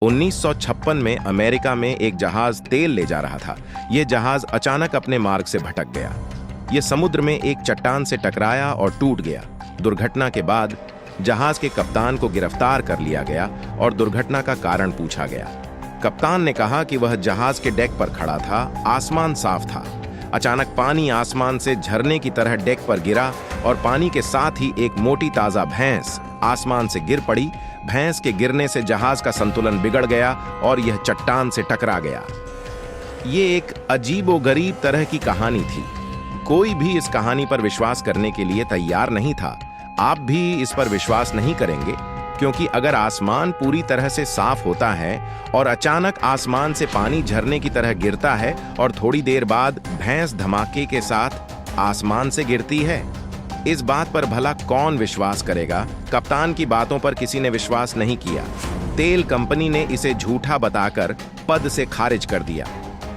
1956 में अमेरिका में एक जहाज तेल ले जा रहा था। यह जहाज अचानक अपने मार्ग से भटक गया। यह समुद्र में एक चट्टान से टकराया और टूट गया। दुर्घटना के बाद जहाज के कप्तान को गिरफ्तार कर लिया गया और दुर्घटना का कारण पूछा गया। कप्तान ने कहा कि वह जहाज के डेक पर खड़ा था, आसमान साफ था। अचानक पानी आसमान से झरने की तरह डेक पर गिरा और पानी के साथ ही एक मोटी ताजा भैंस आसमान से गिर पड़ी। भैंस के गिरने से जहाज का संतुलन बिगड़ गया और यह चट्टान से टकरा गया। ये एक अजीबोगरीब तरह की कहानी थी। कोई भी इस कहानी पर विश्वास करने के लिए तैयार नहीं था। आप भी इस पर विश्वास नहीं करेंगे, क्योंकि अगर आसमान पूरी तरह से साफ होता है और अचानक आसमान से पानी झरने की तरह गिरता है और थोड़ी देर बाद भैंस धमाके के साथ आसमान से गिरती है, इस बात पर भला कौन विश्वास करेगा? कप्तान की बातों पर किसी ने विश्वास नहीं किया। तेल कंपनी ने इसे झूठा बताकर पद से खारिज कर दिया।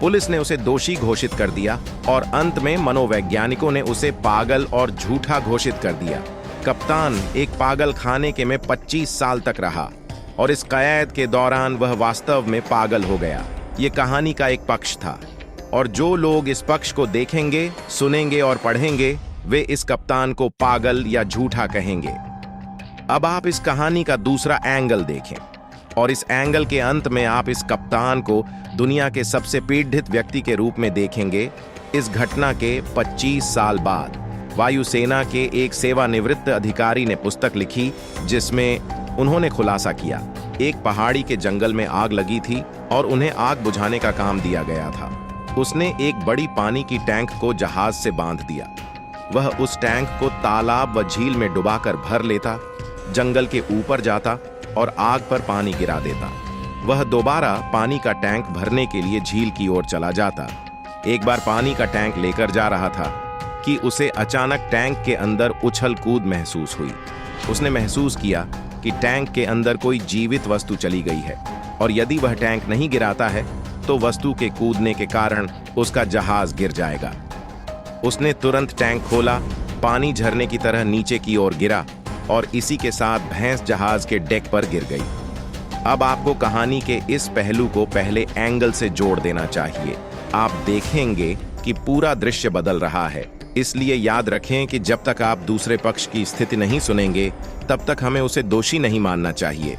पुलिस ने उसे दोषी घोषित कर दिया और अंत में मनोवैज्ञानिकों ने उसे पागल और झूठा घोषित कर दिया। कप्तान एक पागल खाने के में 25 साल तक रहा और इस कैद के दौरान वह वास्तव में पागल हो गया। ये कहानी का एक पक्ष था और जो लोग इस पक्ष को देखेंगे, सुनेंगे और पढ़ेंगे, वे इस कप्तान को पागल या झूठा कहेंगे। अब आप इस कहानी का दूसरा एंगल देखें और इस एंगल के अंत में आप इस कप्तान को दुनिया के सबसे पीड़ित व्यक्ति के रूप में देखेंगे। इस घटना के 25 साल बाद वायुसेना के एक सेवानिवृत्त अधिकारी ने पुस्तक लिखी, जिसमें उन्होंने खुलासा किया एक पहाड़ी के जंगल में आग लगी थी और उन्हें आग बुझाने का काम दिया गया था। उसने एक बड़ी पानी की टैंक को जहाज से बांध दिया। वह उस टैंक को तालाब व झील में डुबाकर भर लेता, जंगल के ऊपर जाता और आग पर पानी गिरा देता। वह दोबारा पानी का टैंक भरने के लिए झील की ओर चला जाता। एक बार पानी का टैंक लेकर जा रहा था कि उसे अचानक टैंक के अंदर उछल कूद महसूस हुई। उसने महसूस किया कि टैंक के अंदर कोई जीवित वस्तु चली गई है और यदि वह टैंक नहीं गिराता है तो वस्तु के कूदने के कारण उसका जहाज गिर जाएगा। उसने तुरंत टैंक खोला, पानी झरने की तरह नीचे की ओर गिरा और इसी के साथ भैंस जहाज के डेक पर गिर गई। अब आपको कहानी के इस पहलू को पहले एंगल से जोड़ देना चाहिए। आप देखेंगे कि पूरा दृश्य बदल रहा है। इसलिए याद रखें कि जब तक आप दूसरे पक्ष की स्थिति नहीं सुनेंगे, तब तक हमें उसे दोषी नहीं मानना चाहिए।